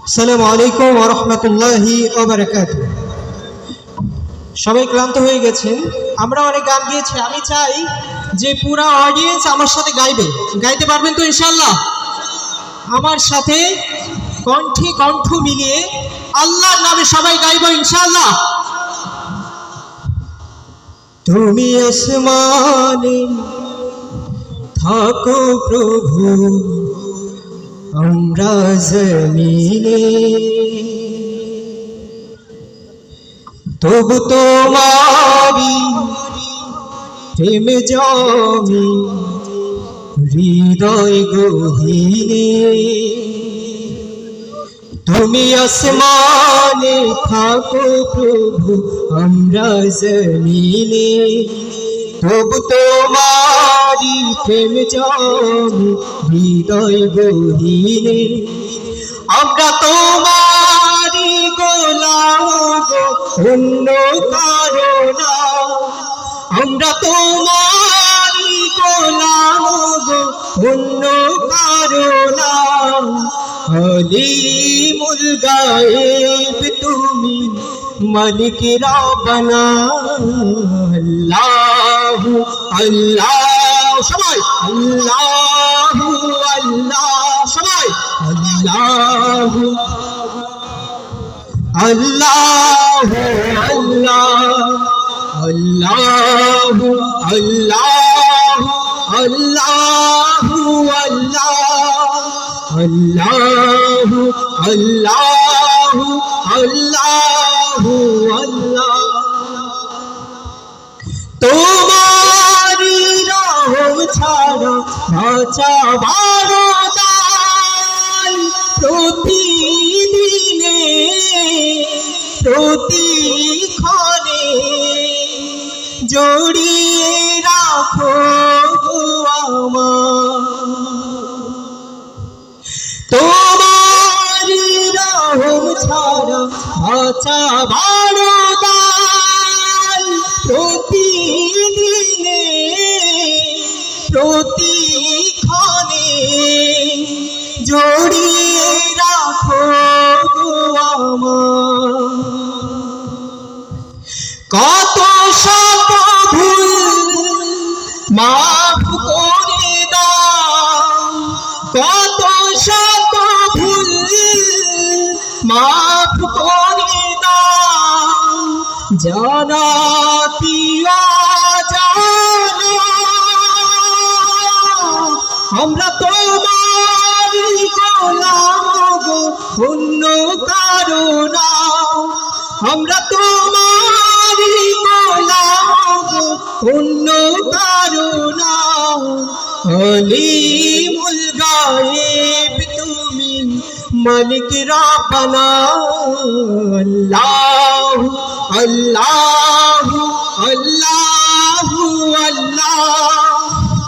আসসালামু আলাইকুম ওয়া রাহমাতুল্লাহি ওয়া বারাকাতুহু। সবাই ক্লান্ত হয়ে গেছেন, আমরা অনেক গান গিয়েছি। আমি চাই যে পুরা অডিয়েন্স আমার সাথে গাইবে। গাইতে পারবেন তো ইনশাআল্লাহ? আমার সাথে কণ্ঠে কণ্ঠ মিলিয়ে আল্লাহর নামে সবাই গাইবো ইনশাআল্লাহ। তুমি আসমানে থাকো প্রভু, আমরা জমিনে তবু তোমারি প্রেম জমি হৃদয় গহীনে। তুমি আসমানে থাকো প্রভু, আমরা জমিনে তবু তোমারি প্রেম জমি হৃদয় গহীনে। আমরা তোমারি গোলাম গো, অন্য কারো না। আমরা তোমারি গোলাম গো, অন্য কারো না। আলিমুল গায়েব তুমি, মালিক রব্বানা। আল্লাহু আল্লাহ সবাই, আল্লাহু আল্লাহ সবাই, আল্লাহু আল্লাহু আল্লাহ, আল্লাহু আল্লাহু আল্লাহু আল্লাহু আল্লাহু আল্লাহু আল্লাহ। তোমারি রহম ছাড়া বাঁচাবার দায়, প্রতিদিনে প্রতিক্ষণে জড়িয়ে রাখো গো আমায়। তোমারি রহম ছাড়া বাঁচাবার দায়, প্রতিদিনে প্রতিক্ষণে জড়িয়ে রাখো গো আমায়। কত শত ভুল মাফ করে দাও, কত শত ভুল মাফ করে দাও, জানা কি অজানা। আমরা তোমারি গোলাম গো, অন্য কারো না। আমরা তোমারি গোলাম গো, অন্য কারো না। আলিমুল গায়েব তুমি, মালিক রব্বানা। আল্লাহু আল্লাহু আল্লাহু আল্লাহু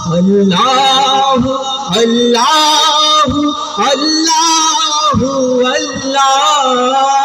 আল্লাহু আল্লাহু আল্লাহ।